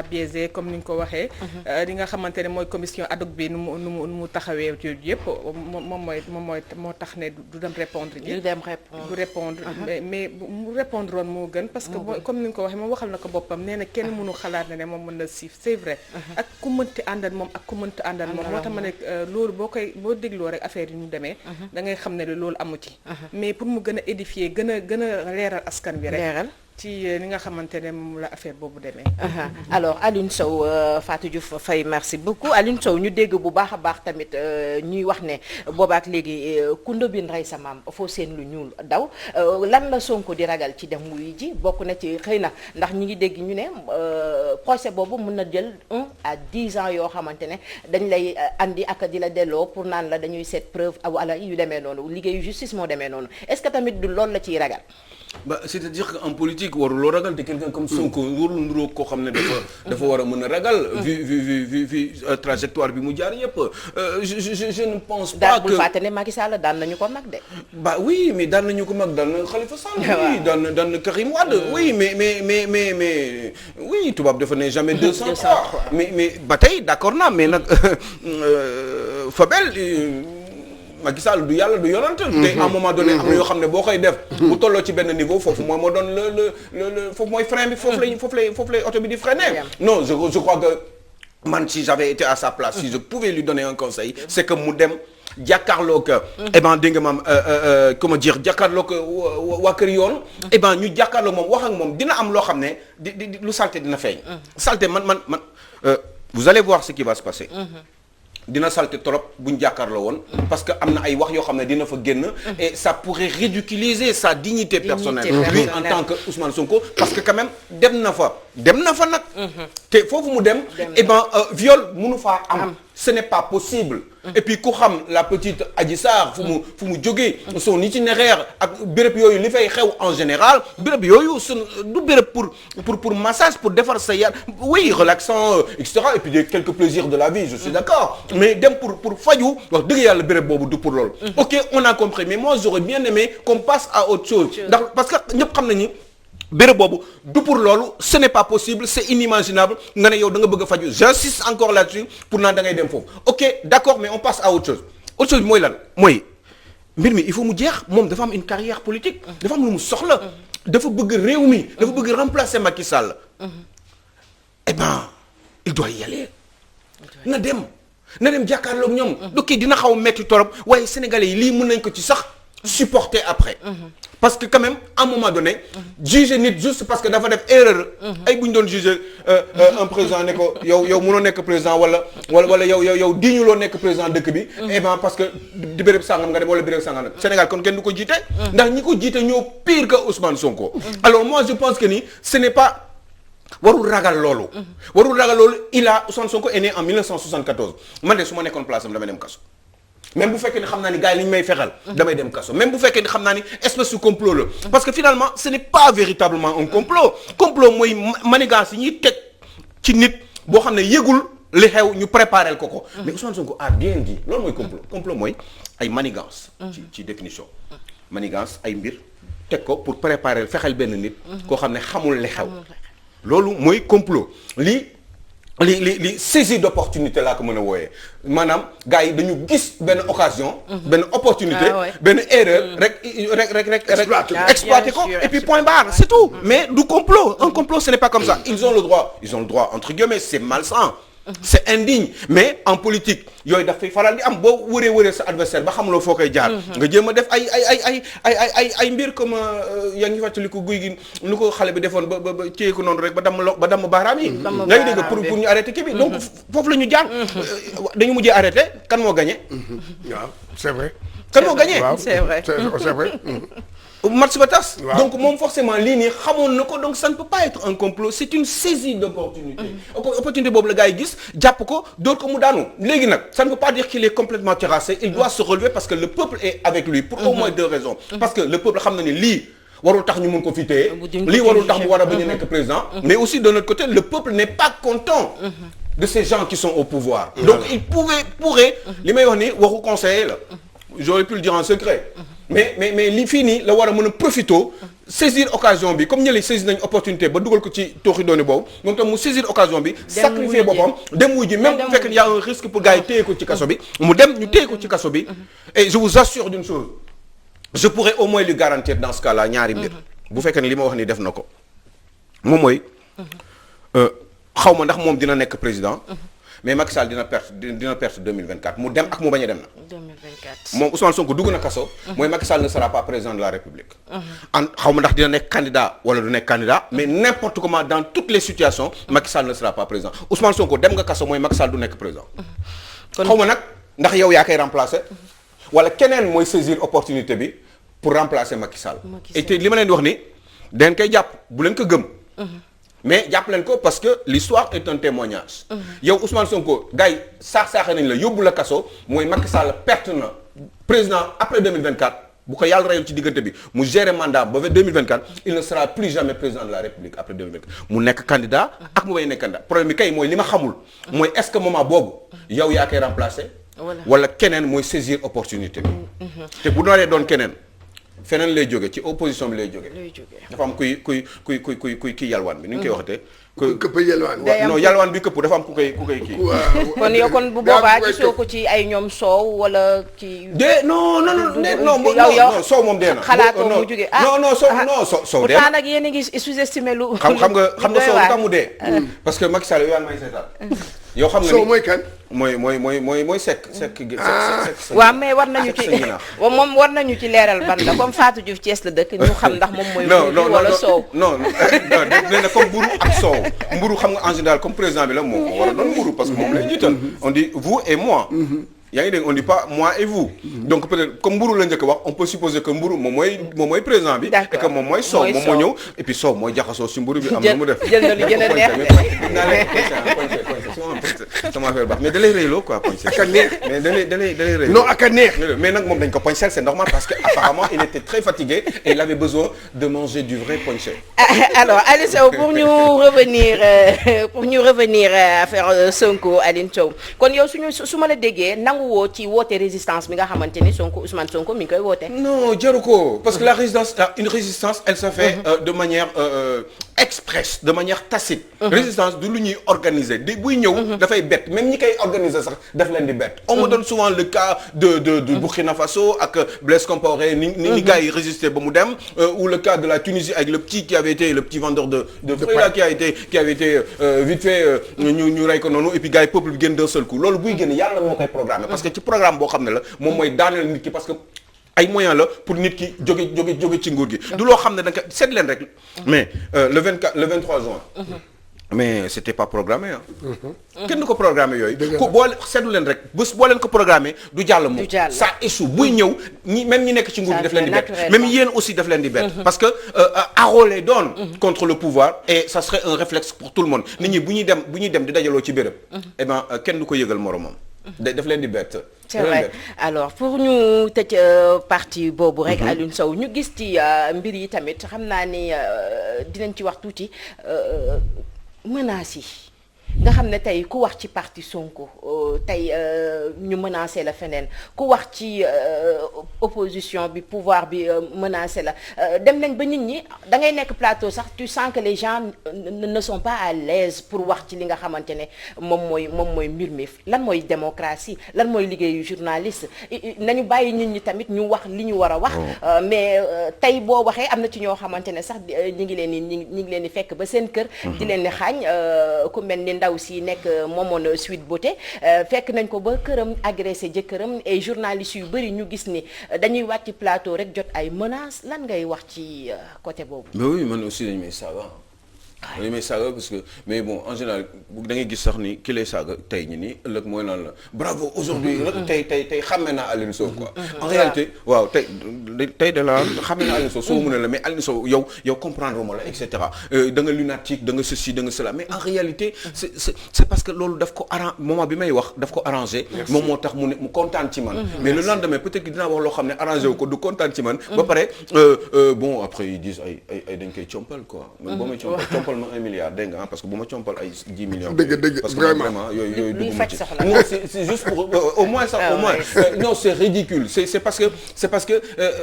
biaisé comme ni nga ko waxee. li nga xamante ne mooy commission ad hoc bi nu mu taxawee yooyu yëpp moo tax ne du dem répondre ji. du répondre mais mu répondre woon moo gën. parce que comme ni nga ko waxee moom waxal na ko boppam nee na kenn mënu xalaat ne moom mën na siif c'est vrai. ak ku mënti àndal moom ak ku mënti àndal moom moo tax ma ne loolu boo dégloo rek affaire yi ñu demee. da ngay xam ne loolu amu ci. mais pour mu gën a édifier gën a leeral askan bi rek. ci li nga xamante ne moom la affaire boobu demee. alors Alioune Sow Fatou Diouf Faye merci beaucoup Alioune Sow ñu dégg bu baax a baax tamit ñuy wax ne boobaak léegi ku ndóbin rey sa maam foo seen lu ñuul daw lan la Sonko di ragal ci dem wuyu ji bokk na ci xëy na ndax ñu ngi dégg ñu ne procès boobu mën na jël 1 à 10 ans yoo xamante ne dañ lay andi ak di la delloo pour naan la dañuy seet preuve wala yu demee noonu liggéeyu justice moo demee noonu est-ce que tamit du loolu la ciy ragal. C'est-à-dire qu'en politique waruloo ragal te quelqu'un comme Sonko warul nuroo koo xam ne dafa war a mën a ragal. vu trajectoire bi mu jaar yëpp. je ne pense pas que bul fàtte ne Macky Sall daan nañu ko mag de. oui mais daan nañu ko mag daan na Khalifa Sall. oui daan na Karim Wade. oui mais oui tubaab dafa ne jamais 203. mais ba tey d'accord naa mais nag Fabel. Macky Sall du yàlla du yonant te à un moment donné am na yoo xam ne boo koy def bu tolloo ci benn niveau foofu moo doon le foofu mooy frein bi foofu lay oto bi di freiner non je crois que man si j'avais été à sa place si je pouvais lui donner un conseil c'est que mu dem jàkkaarloog dégg nga maam comment dire jàkkaarloog waa kër yoon ñu jàkkaarloog moom wax ak moom dina am loo xam ne di lu salté dina feeñ salté man vous allez voir ce qui va se passer dina salté trop bu ñu jàkkaarloo woon parce que am na ay wax yoo xam ne dina fa génn et ça pourrait ridiculiser sa dignité personnelle lui en tant que Ousmane Sonko parce que quand même dem na fa nag te foofu mu dem viol mënu faa am ce n'est pas possible et puis ku xam la petite Adji Sarr fu mu jógee son itinéraire ak béréb yooyu li fay xew en général béréb yooyu du béréb pour massage pour defar sa yar oui relaxant et cetera et puis quelques plaisirs de la vie je suis d'accord mais dem pour faju wax dëgg yàlla béréb boobu du pour loolu ok on a compris mais moi j'aurais bien aimé qu'on passe à autre chose ndax parce que ñëpp xam nañu béréb boobu du pour loolu ce n'est pas possible c'est inimaginable nga ne yow da nga bëgg a faju j'insiste encore là-dessus pour naan da ngay dem foofu ok d'accord mais on passe à autre chose bi mooy lan mooy mbir mi il faut mu jeex moom dafa am une carrière politique dafa am lu mu soxla dafa bëgg réew mi dafa bëgg remplacer Macky Sall il doit y aller na dem jàkkaarloog ñoom dokki dina xaw metti torop waaye sénégalais yi lii mën nañ ko ci sax supporter après parce que quand même à un moment donné juger nit juste parce que dafa def erreur ay bu ñu doon juger un président ne ko yow mënoo nekk président wala yow diñu loo nekk président dëkk bi parce que di béréb sàngam nga dem wala béréb sàngam Sénégal kon kenn du ko jiite ndax ñi ko jiite ñoo pire que Ousmane Sonko alors moi je pense que ni ce n'est pas warul ragal loolu Ousmane Sonko est né en 1974 man de su ma nekkoon place am damay dem kaso même bu fekkee ni xam naa ni gars yi li ñu may fexal damay dem kaso même bu fekkee ni xam naa ni espèce de complot la parce que finalement ce n'est pas véritablement un complot mooy manigance yi ñuy teg ci nit boo xam ne yëgul li xew ñu préparel ko mais Ousmane Sonko a bien dit loolu mooy complot mooy ay manigance ci définition manigance ay mbir teg ko pour préparer fexel benn nit koo xam ne xamul li xew loolu mooy complot li saisie d'opportunité laa ko mën a wooyee maanaam gars yi dañu gis benn occasion benn opportunité benn erreur rek exploiter ko et puis point barre c'est tout mais du complot un complot ce n'est pas comme ça ils ont le droit entre guillemets c'est malsain c'est indigne mais en politique yooyu dafay faral di am boo wëree sa adversaire ba xamuloo foo koy jaar nga jéem a def ay mbir comme yaa ngi fàttali ko guy gi lu ko xale bi defoon ba téye ko noonu rek ba damm baaraam yi nga ngi dégg pour ñu arrêter kii bi donc foofu la ñu jaar dañu mujjee arrêter kan moo gagné waaw c'est vrai kan moo gagné c'est vrai match ba tas donc moom forcément lii nii xamoon na ko donc ça ne peut pas être un complot c'est une saisie d'opportunité opportunité boobu la gars yi gis jàpp ko door ko mu daanu léegi nag ça ne veut pas dire qu'il est complètement terrassé il doit se relever parce que le peuple est avec lui pour au moins deux raisons parce que le peuple xam na ni lii warul tax ñu mën ko fi téye lii warul tax mu war a bañ a nekk président mais aussi de notre côté le peuple n'est pas content de ces gens qui sont au pouvoir donc il pourrait li may wax ni waxu conseiller la j'aurais pu le dire en secret mais li fii nii la war a mën a profiter saisir occasion bi comme ñële saisir nañ opportunité ba dugal ko ci tooxi doone boobu moom tam mu saisir occasion bi sacrifier boppam dem wuy ji même bu fekkee y a un risque pour gars yi téye ko ci kaso bi mu dem ñu téye ko ci kaso bi et je vous assure d'une chose je pourrais au moins lui garantir dans ce cas là ñaari mbir bu fekkee ne li ma wax ni def na ko moom mooy xaw ma ndax moom dina nekk président mais Macky Sall dina perte 2024 mu dem ak mu bañ a dem na 2024 moom Ousmane Sonko dugg na kaso mooy Macky Sall ne sera pas président de la République xaw ma ndax dina nekk candidat wala du nekk candidat mais n'importe comment dans toutes les situations Macky Sall ne sera pas président Ousmane Sonko dem nga kaso mooy Macky Sall du nekk président xaw ma nag ndax yow yaa koy remplacer wala keneen mooy saisir opportunité bi pour remplacer Macky Sall et te li ma leen di wax ni dañ koy jàpp bu leen ko gëm mais jàpp leen ko parce que l'histoire est un témoignage yow Ousmane Sonko gars yi saax-saaxee nañ la yóbbu la kaso mooy Macky Sall perte na président après 2024 bu ko yàlla reyul ci diggante bi mu gérer mandat ba 2024 il ne sera plus jamais président de la République après 2024 mu nekk candidat ak mu bay nekk candidat problème bi kay mooy li ma xamul mooy est-ce que moment boobu yow yaa koy remplacer wala keneen mooy saisir opportunité bi te bu dooree doon keneen feneen lay jóge ci opposition bi lay jóge dafa am kuy kii yalwaan bi ni ñu koy waxatee ku këpp yalwaan non yalwaan bi këpp dafa am ku koy kii kon yow kon bu boobaa gisoo ko ci ay ñoom soow wala ci non soow moom dee na xalaatoo mu jóge soow dee na pourtant nag yéen a ngi sous-estimé lu xam nga soow lu tax mu dee parce que Macky Sall yow yaa ngi may seetaan yow xam nga soow mooy kan mooy sekk waaw mais war nañu ci moom war nañu ci leeral ban la comme Fatou Diouf Thiès la dëkk ñu xam ndax moom mooy mburu wala soow non nee na comme mburu ak soow mburu xam nga en général comme président bi la moom moo war a doon mburu parce que moom lay jiital on dit vous et moi yaa ngi dégg on dit pas moi et vous donc peut-être comme mburu la njëkk wax on peut supposer que mburu moom mooy président bi et que moom mooy soow moom moo ñëw et puis soow mooy jaxasoo si mburu bi am na mu def jël na lu gën a neex sama affaire baax mais da lay réyloo quoi poñse ak a neex mais da lay réyloo non ak a neex mais nag moom dañ ko poñsel c'est normal parce que apparemment il était très fatigué et il avait besoin de manger du vrai poñse alors Aliou Sow pour ñu revenir affaire Sonko Aliou Sow kon yow su ma la déggee woo ci woote résistance bi nga xamante ni Ousmane Sonko mi ngi koy woote. non jaru ko parce que une résistance elle se fait de manière express de manière tacite. Résistance du lu ñuy organiser di buy ñëw. dafay bett même ñi koy organiser sax daf leen di bett. on me donne souvent le cas de Burkina Faso ak Blaise Compaoré ni gars yi résister ba mu dem ou le cas de la Tunisie avec le petit qui avait été le petit vendeur de fruits là qui avait été vite fait ñu rey ko noonu et puis gars yi peuple bi génn d'un seul coup loolu buy génn yàlla moo koy programmer parce que ci programme boo xam ne la moom mooy daaneel nit ki parce que ay moyens la pour nit ki jóge ci nguur gi. du loo xam ne da nga seet leen rek. mais le 23 juin. mais c'était pas programmé ah. kenn du ko programmé yooyu. ku boo seetlu leen rek bés boo leen ko programmé du jàll moom. ça échoue buy ñëw même ñi nekk ci nguur gi daf leen di bett. même yéen aussi daf leen di bett. parce que Haro lay doon. contre le pouvoir et ça serait un réflexe pour tout le monde. nit ñi bu ñuy dem di dajaloo ci béréb. eh ben kenn du ko yëgal moromam. daf leen di bett. c'est vrai alors pour ñu tëj partie boobu rek Aliou Sow ñu gis ci mbir yi tamit xam naa ni dinañ ci wax tuuti menaces yi nga xam ne tey ku wax ci parti Sonko tey ñu menacé la feneen ku wax ci opposition bi pouvoir bi menacé la dem nañ ba nit ñi da ngay nekk plateau sax tu sens que les gens ne sont pas à l'aise pour wax ci li nga xamante ne moom mooy mbir mi lan mooy démocratie lan mooy liggéeyu journaliste nañu bàyyi nit ñi tamit ñu wax li ñu war a wax mais tey boo waxee am na ci ñoo xamante ne sax ñi ngi leen di fekk ba seen kër di leen di xaañ ku mel ni ndaw si nekk moomoon Sweet Beauté fekk nañ ko ba këram agressé jëkkëram et journalistes yu bëri ñu gis ni dañuy wàcc plateau rek jot ay menaces lan ngay wax ci côté boobu. mais oui man aussi dañu may saaga. dañu may saaga parce que mais bon en général da ngay gis sax ni ki lay saaga tey ñi nii ëllëg mooy naan la bravo aujourd'hui tey xàmme naa Aliou Sow quoi. en réalité waaw tey de la xàmme naa Aliou Sow soo mën a la mais Aliou Sow yow comprendre ma la et cetera da nga lunatique da nga ceci da nga cela mais en réalité c'est parce que loolu daf ko arrangé moment bi may wax daf ko arrangé. moom moo tax mu kontaan ci man. mais le lendemain peut-être que dinaa wax loo xam ne arrangé wu ko du kontaan ci man. ba pare bon après ils disent ay dañ koy compal quoi. man boo may compal compal ma 1 milliard dégg nga parce que bu ma compal ay 10 millions. dëgg parce que vraiment yooyu dugguma ci. non c'est juste pour au moins ça au moins. non c'est ridicule c'est parce que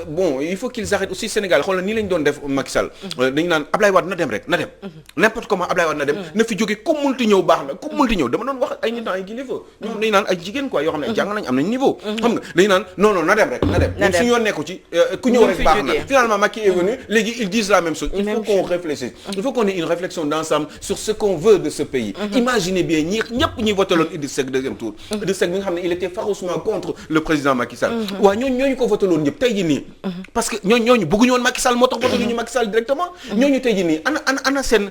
bon il faut qu'ils arrêtent aussi Sénégal xoolal nii lañ doon def Macky Sall. dañu naan Ablaye Wade na dem rek na dem. n'importe comment Ablaye Wade na dem na fi jóge comme multi ñëw baax na comme multi ñëw dama doon wax ay nit ay kilifa ñoom dañu naan ay jigéen quoi yoo xam ne jàng nañ am nañ niveau. xam nga dañu naan non na dem rek na dem. ñun suñu yoon nekku ci ku ñëw rek baax na finalement Macky est venu léegi ils disent la même chose. il faut qu'on réfléchisse. il faut qu'on ait une réflexion d'ensemble sur ce qu'on veut de ce pays. imaginez bien ñëpp ñi voté loon Idriss Seck deuxième tour. Idriss Seck bi nga xam ne il était farouchement contre le président Macky Sall. waaw ñooñu ko voté loon ñëpp tey jii nii. parce que ñooñu bëgguñu woon Macky Sall moo tax voté ñu Macky Sall directement. ñooñu tey jii nii ana seen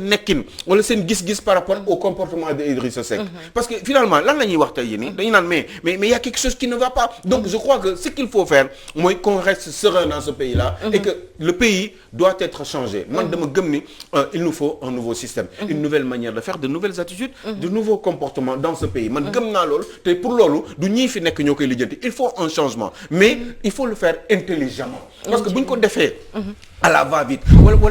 nekkin wala seen gis-gis par rapport au comportement de Idriss Seck. parce que finalement lan la ñuy wax tey jii nii dañu naan mais il y a quelque chose qui ne va pas. donc je crois que ce qu'il faut faire mooy qu'on reste serein dans ce pays-là. et que le pays doit être changé. man dama gëm ni il nous faut un nouveau système. une nouvelle manière de faire de nouvelles attitudes. de nouveaux comportements dans ce pays man gëm naa loolu te pour loolu du ñii fi nekk ñoo koy lijjanti il faut un changement mais il faut le faire intelligemment. parce que bu ñu ko defee. à la va-vite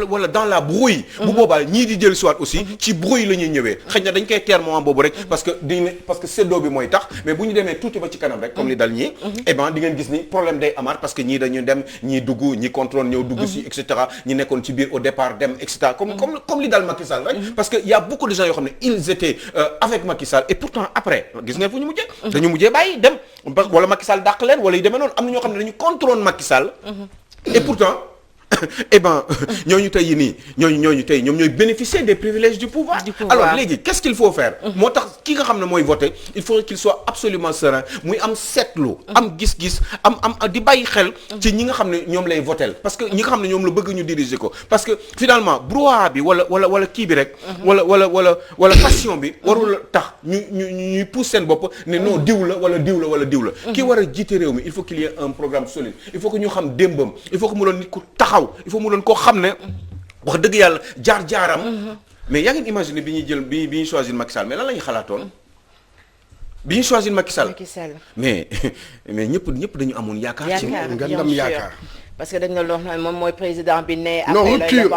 wala dans la brouille. bu boobaa ñii di jël soit aussi ci brouille la ñuy ñëwee xëy na dañ koy teer moment boobu rek parce que séddoo bi mooy tax mais bu ñu demee tuuti ba ci kanam rek comme li dal ñii eh ben di ngeen gis ni problème day amaat parce que ñii dañu dem ñii dugg ñii contrôle ñëw dugg si et cetera ñi nekkoon ci biir au départ dem et cetera comme li dal Macky Sall rek parce que y a beaucoup de gens yoo xam ne ils étaient avec Macky Sall et pourtant après gis ngeen fu ñu mujjee dañu mujjee bàyyi dem wala Macky Sall dàq leen wala yu demee noonu am na ñoo xam ne dañu contrôle Macky Sall et pourtant eh ben ñooñu tey yi nii ñooñu tey ñoom ñooy bénéficier des privilèges du pouvoir. Alors léegi qu'est-ce qu'il faut faire. moo tax ki nga xam ne mooy voter il faut qu'il soit absolument serein muy am seetlu. am gis-gis am di bàyyi xel. ci ñi nga xam ne ñoom lay voter parce que ñi nga xam ne ñoom la bëgg ñu diriger ko parce que finalement brouhaha bi wala kii bi rek. wala passion bi warul tax ñuy pousse seen bopp ne non diw la wala diw la wala diw la. ki war a jiite réew mi il faut qu'il y ait un programme solide il faut que ñu xam démbam il faut que mu doon nit ku taxaw. il faut mu doon koo xam ne wax dëgg yàlla jaar-jaaram mais yaa ngeen imaginer bi ñuy choisir Macky Sall mais lan la ñuy xalaatoon bi ñuy choisir Macky Sall mais ñëpp dañu amoon yaakaar ci ngandam yaakaar parce que dañ la loo xam ne moom mooy président bi ne non rupture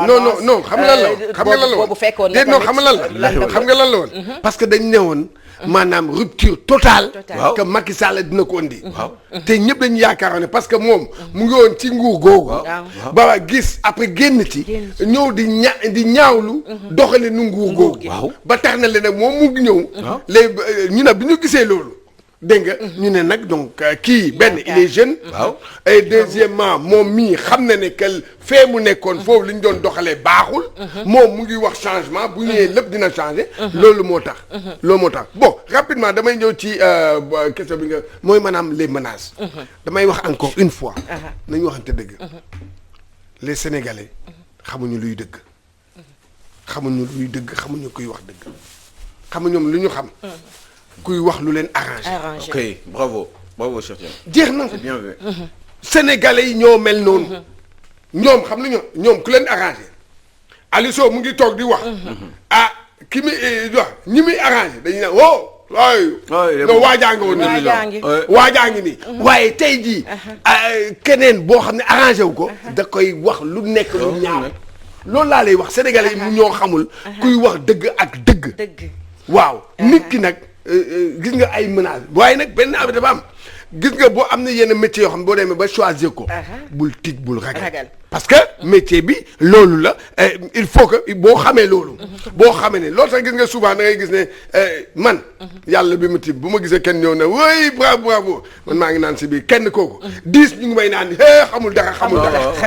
non xam nga lan la woon boobu fekkoon na non xam nga lan la woon parce que dañ ne woon maanaam rupture totale que Macky Sall dina ko indi te ñëpp dañu yaakaaroon ne parce que moom mu ngi woon ci nguur googu ba gis après génn ci ñëw di ñaawlu doxale nu nguur googu ba tax na leen nag moom mu ngi ñëw léegi ñu ne bi ñu gisee loolu dégg nga ñu ne nag donc kii benn il est jeune et deuxièmement moom mii xam na ne que fee mu nekkoon foofu li ñu doon doxalee baaxul moom mu ngi wax changement bu ñëwee lépp dina changer loolu moo tax bon rapidement damay ñëw ci question bi nga mooy maanaam les menaces damay wax encore une fois nañu waxante dëgg les Sénégalais xamuñu luy dëgg xamuñu kuy wax dëgg xamuñu lu ñu xam kuy wax lu leen arrangé. ok bravo Cheikh Dieng. jeex na c'est bien vu. Sénégalais yi ñoo mel noonu. ñoom xam nañu ñoom ku leen arrangé. Aliou Sow mu ngi toog di wax. ki muy wax ñi muy arrangé dañuy naan woo. non waajaa nga woon waajaa ngi nii. waaye tey jii. keneen boo xam ne arrangé wu ko. da koy wax lu nekk lu ñaaw. loolu laa lay wax Sénégalais yi mu ñoo xamul. kuy wax dëgg ak dëgg. waaw nit ki nag. gis nga ay menaces waaye nag benn affaire dafa am gis nga boo am na yenn métiers yoo xam ne boo demee ba choisir ko. bul tiit bul ragal. parce que métier bi loolu la il faut que boo xamee loolu. boo xamee ne loolu sax gis nga souvent da ngay gis ne man. yàlla bi ma tiim bu ma gisee kenn ñëw na oui bravo man maa ngi naan si biir kenn kooku 10 ñu ngi may naan xamul dara.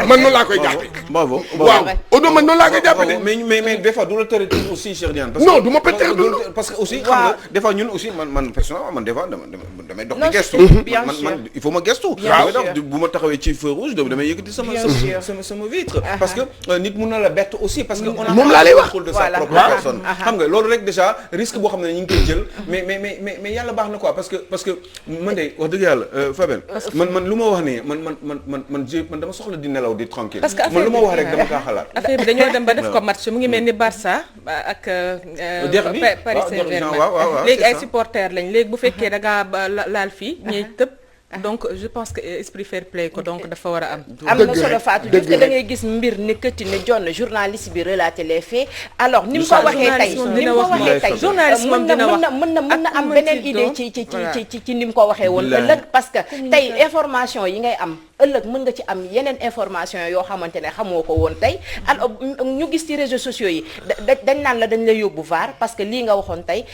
man noonu laa koy jàppee. bravo waaw Odo man noonu laa koy jàppee de. mais des fois du la tere aussi Cheikh Dieng. non du ma péter du parce que aussi xam nga des fois ñun aussi man personnellement man des fois damay dox di gestu. man il faut ma gestu. bu ma taxawee ci feu rouge damay yëkkati sama vitre. parce que nit mun na la bett aussi parce que. moom laa lay wax de sa propre personne. xam nga loolu rek déjà risque boo xam ne ñu ngi koy jël. mais yàlla baax na quoi parce que man de wax dëgg yàlla Fabel. man lu ma wax nii man dama soxla di nelaw di tranquille. parce que man lu ma wax rek dama kaa xalaat. affaire bi dañoo dem ba def ko match mu ngi mel ni Barça ak. Paris Saint-Germain léegi ay supporters lañ léegi bu fekkee da ngaa laal fii ñuy tëb. donc je pense que esprit fair play ko donc dafa war a am. am na solo Fatou Diouf da ngay gis mbir ni këtti ne jonn journaliste bi relaté les faits alors ni mu ko waxee tey journaliste moom dina wax mën na am beneen idée ci ni mu ko waxee woon ëllëg parce que tey information yi ngay am ëllëg mën nga ci am yeneen information yoo xamante ne xamoo ko woon tey alors ñu gis ci réseaux sociaux yi dañ naan la dañ lay yóbbu VAR parce que lii nga waxoon tey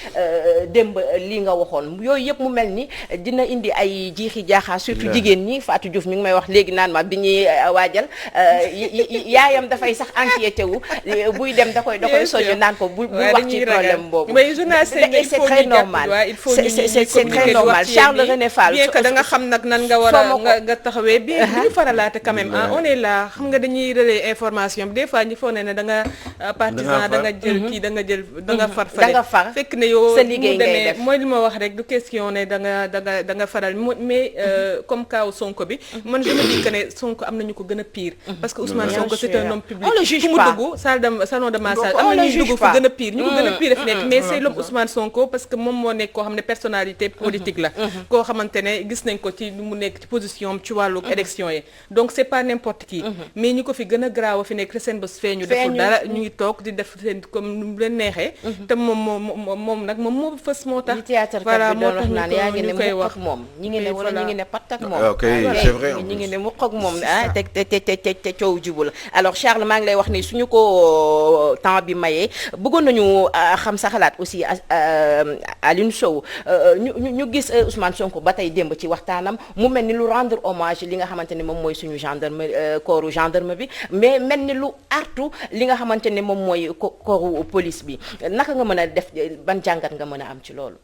démb lii nga waxoon yooyu yëpp mu mel ni dina indi ay jiixi jaaxaa surtout jigéen ñi Fatou Diouf mi ngi may wax léegi naan ma bi ñuy waajal yaayam dafay sax inquiété wu buy dem da koy soñu naan ko bu wax ci problème boobu c'est très normal c'est très normal Charles René Fall bien que da nga xam nag nan nga war a nga taxawee bi ñu faralaate quand même on est là xam nga dañuy relayer information bi des fois ñu foog ne da nga partisan da nga jël kii da nga far fekk ne yow mu demee mooy li ma wax rek du question ne da nga faral mais comme cas Sonko bi man je me dis que ne Sonko am nañu ko gën a pire parce que Ousmane Sonko c'est un homme public fu mu dugg salon de massage am na ñuy dugg fu gën a pire ñu ko gën a pire fi nekk mais c'est l'homme Ousmane Sonko parce que moom moo nekk koo xam ne personnalité politique la koo xamante ne gis nañ ko ci mu nekk ci position am ci wàllu élection yi donc c'est pas n'importe qui mais ñi ko fi gën a graaw a fi nekk seen bés feeñu deful dara ñu ngi toog di def seen comme nu leen neexee te moom nag moom moo fës moo tax voilà moo tax ñu koy wax moom ñi ngi ne wala ñi ngi ne pat ak moom ok c'est vrai ñi ngi ne mu xoog moom te coow jubul alors Charles maa ngi lay wax ni suñu ko temps bi mayee bëggoon nañu xam sa xalaat aussi Alioune Sow ñu gis Ousmane Sonko ba tey démb ci waxtaanam mu mel ni lu rendre hommage li nga xamante ne moom mooy suñu gendarme corps gendarme bi mais mel ni lu artu li nga xamante ne moom mooy corps police bi naka nga mën a def ban jàngat nga mën a am ci loolu.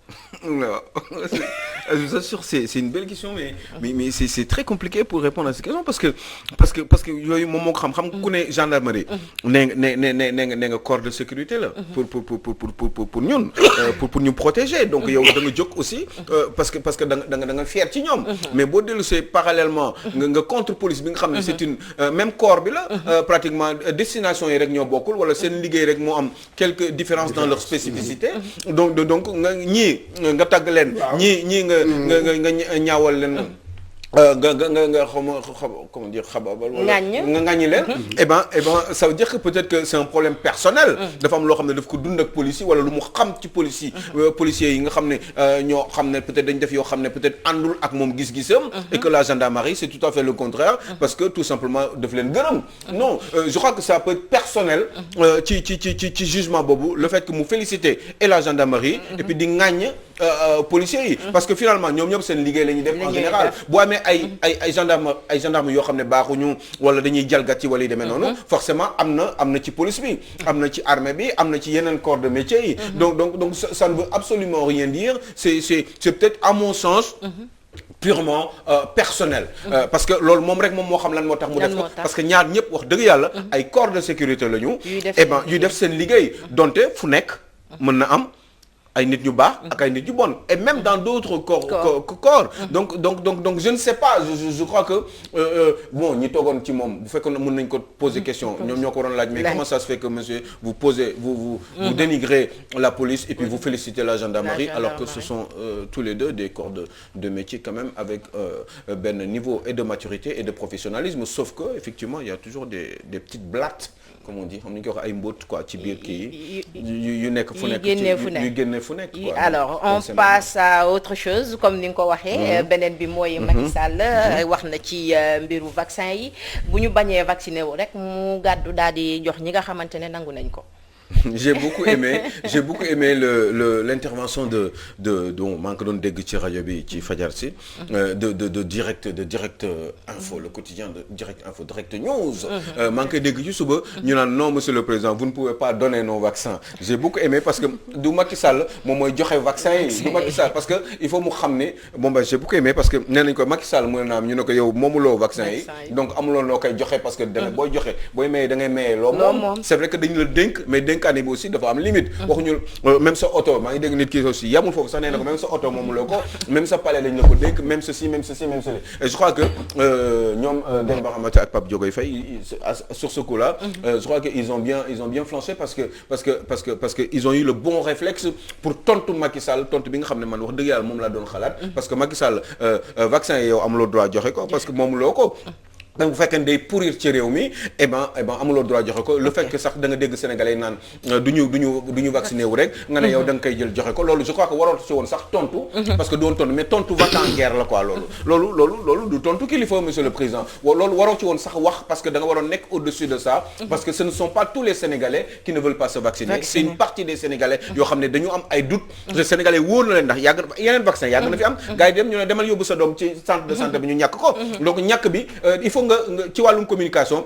Je vous assure c'est une belle question mais c'est très compliqué pour répondre à cette question parce que yooyu moom moo ko xam ku ne gendarmerie ne nga corps de sécurité la pour ñun pour ñu protéger donc yow da nga jóg aussi parce que da nga fier ci ñoom mais boo dellu see parallèlement nga contre police bi nga xam ne c'est une même corps bi la pratiquement destination yi rek ñoo bokkul wala seen liggéey rek moo am quelques différences dans leur spécificité donc ñii nga tàgg leen ñii nga ñaawal leen nga comment dire xababal wala nga ŋàññi leen et ben ça veut dire que peut-être que c'est un problème personnel dafa am loo xam ne daf ko dund ak police yi wala lu mu xam ci police yi policiers yi nga xam ne ñoo xam ne peut-être dañ def yoo xam ne peut-être àndul ak moom gis-gisam et que la gendarmerie c'est tout à fait le contraire parce que tout simplement daf leen gërëm non je crois que ça peut être personnel ci jugement boobu le fait que mu féliciter et la gendarmerie et puis di ŋàññ policiers yi parce que finalement ñoom ñëpp seen liggéey la ñuy def en général boo amee ay gendarme yoo xam ne baaxuñu wala dañuy jalgati wala yu demee noonu forcément am na ci police bi am na ci armée bi am na ci yeneen corps de métier yi donc ça ne veut absolument rien dire c'est peut-être à mon sens purement personnel parce que loolu moom rek moom moo xam lan moo tax mu def ko parce que ñaar ñëpp wax dëgg yàlla ay corps de sécurité la ñu et ben yuy def seen liggéey donte fu nekk mën na am ay nit ñu baax ak ay nit ñu bon et même dans d'autres corps donc je ne sais pas je crois que bon ñi toogoon ci moom bu fekkoon mën nañ ko poser question ñoom ñoo ko waroon laaj mais comment ça se fait que monsieur vous dénigrez la police et puis vous félicitez la gendarmerie alors que ce sont tous les deux des corps de métier quand même avec benn niveau et de maturité et de professionnalisme sauf que effectivement il y a toujours des petites blattes comme on dit xam nañu ko wax ay mbóot quoi ci biir kii yu nekk fu nekk yu génne fu nekk quoi alors on passe à autre chose comme ni nga ko waxee beneen bi mooy Macky Sall wax na ci mbiru vaccin yi bu ñu bañee vacciné wu rek mu gàddu daal di jox ñi nga xamante ne nangu nañ ko j'ai beaucoup aimé l'intervention de maa ngi ko doon dégg ci rajo bi ci fajar si de direct info le quotidien de direct info direct news maa ngi koy dégg ci suba ñu naan non monsieur le président vous ne pouvez pas donner nos vaccins j'ai beaucoup aimé parce que du Macky Sall moom mooy joxe vaccin yi du Macky Sall parce que il faut mu xam ne bon bah j'ai beaucoup aimé parce que nee nañ ko Macky Sall mu ne naam ñu ne ko yow moomuloo vaccin yi donc amuloo loo koy joxe parce que dana booy joxe booy maye da ngay maye loo moom c'est vrai que dañu la dénk mais dénk dénkaane bi aussi dafa am limite. waxuñu même sa oto maa ngi dégg nit ki aussi yamul foofu sax nee na ko même sa oto moom la ko même sa palais lañ la ko dénk même ceci même cela et je crois que ñoom Demba Ramata ak Pape Diogoy Faye sur ce coup-là je crois que ils ont bien flanché parce que ils ont eu le bon réflexe pour tontu Macky Sall tontu bi nga xam ne man wax dëgg yàlla moom laa doon xalaat parce que Macky Sall vaccin yi yow amuloo droit joxe ko parce que moom loo ko donc bu fekkee ne day pourrir ci réew mi eh ben amuloo droit joxe ko le fait que sax da nga dégg sénégalais naan du ñu vacciné wu rek nga ne yow da nga koy jël joxe ko loolu je crois que waroo ci woon sax tontu parce que doon tontu mais tontu va-t-en-guerre la quoi loolu du tontu kilifa monsieur le président loolu waroo ci woon sax wax parce que da nga waroon nekk au-dessus de ça parce que ce ne sont pas tous les sénégalais qui ne veulent pas se vacciner c'est une partie des sénégalais yoo xam ne dañu am ay doutes les sénégalais wóor na leen ndax yeneen vaccin yàgg na fi am gars yi dem ñu ne demal yóbbu sa doom ci centre de santé bi ñu ñàkk ko donc ñàkk bi il faut nga ci wàllum communication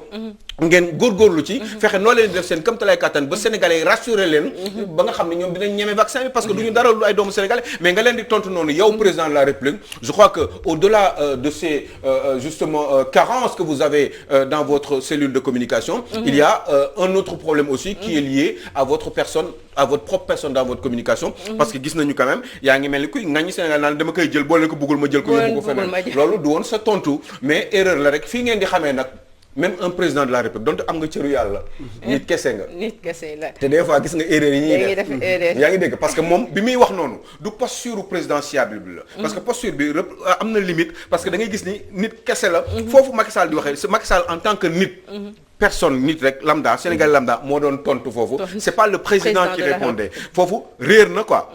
ngeen góorgóorlu ci fexe noo leen def seen kamtalay kattan ba sénégalais yi rassuré leen ba nga xam ne ñoom dinañ ñeme vaccin bi parce que du ñu dara lu ay doomu sénégalais mais nga leen di tontu noonu yow président de la République je crois que au-delà de ces justement carences que vous avez dans votre cellule de communication il y a un autre problème aussi qui est lié à votre personne à votre propre personne dans votre communication parce que gis nañu quand même yaa ngi mel ni kuy ngañu Sénégal naan dama koy jël boo leen ko bëggul ma jël ko yóbbu ko feneen loolu du woon sa tontu mais erreur la rek fii ngeen di xamee nag même un président de la République donte am nga cëru yàlla nit kese nga te des fois gis nga erreur yi ñuy def yaa ngi dégg parce que moom bi muy wax noonu du posture présidentiable bi la parce que posture bi am na limite parce que da ngay gis ni nit kese la foofu Macky Sall di waxee Macky Sall en tant que nit personne nit rek lambda Sénégal lambda moo doon tontu foofu c'est pas le président qui répondait foofu réer na quoi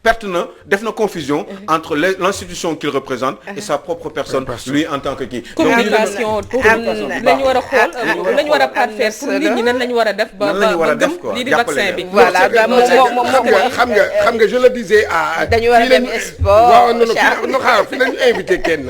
perte na def na confusion entre l'institution qu'il représente et sa propre personne lui en tant que kii communication lañu war a xool lañu war a parfaire pour nit ñi nan lañu war a def ba gëm lii di vaccin bi voilà xam nga je le disais à dañu war a dem sport waaw non xaaral fi lañu invité kenn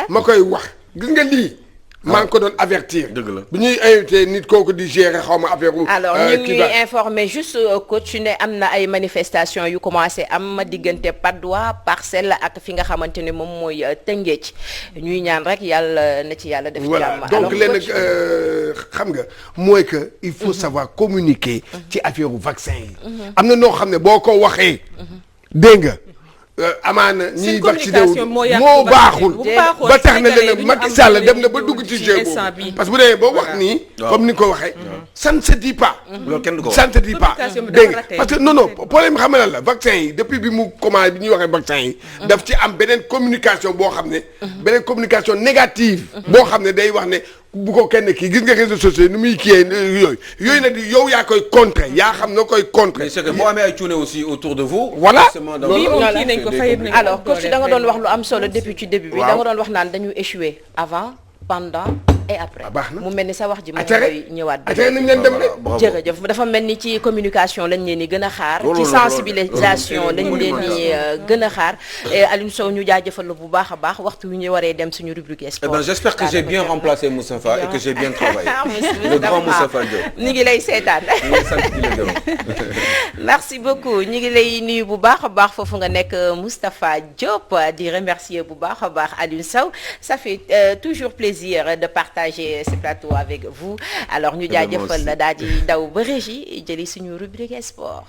ma koy wax gis nga lii maa ngi ko doon avertir. dëgg la bu ñuy invité nit kooku di gérer xaw ma affaire alors ñu ngi informé juste coach ne am na ay manifestations yu commencé am diggante Patte d'Oie Parcelles ak fi nga xamante ne moom mooy Tëngéej ñuy ñaan rek yàlla na ci yàlla def. voilà donc léegi xam nga mooy que il faut savoir communiquer. ci affaire vaccin yi. am na noo xam ne boo ko waxee. dégg nga. amaana ñiy vacciné wu moo baaxul ba tax na leen Macky Sall dem na ba dugg ci jeu boobu parce que bu demee boo wax nii comme ni nga ko waxee ça ne se dit pas loolu kenn du ko wax ça ne se dit pas dégg nga parce que non problème xam nga lan la vaccin yi depuis bi mu commencé bi ñuy waxee vaccin yi daf ci am beneen communication boo xam ne beneen communication négative boo xam ne day wax ne bu ko kenn kii gis nga réseaux sociaux ni muy kiyee yooyu nag di yow yaa koy contrer yaa xam noo koy contrer. mais c'est que boo amee ay cuune aussi autour de vous. voilà alors coach da nga doon wax lu am solo depuis ci début bi da nga doon wax naan dañu échouer avant pendant et après. mu mel ni sa wax ji moom mooy ñëwaat. nañ leen dem de. jërëjëf dafa mel ni ci communication lañ leen di gën a xaar. ci sensibilisation lañ leen di gën a xaar. Alioune Sow ñu jaajëfal la bu baax a baax waxtu wi ñu waree dem suñu rubrique sport. Eh ben j'espère que j'ai bien remplacé Moustapha et que j'ai bien travaillé. le grand Moustapha Diop. ñu ngi lay seetaan. merci beaucoup ñu ngi lay nuyu bu baax a baax foofu nga nekk Moustapha Diop di remercier bu baax a baax Alioune Sow ça fait toujours plaisir de partager ce plateau avec vous alors ñu jaajëfal la daal di daw ba régie jëli suñu rubrique sport.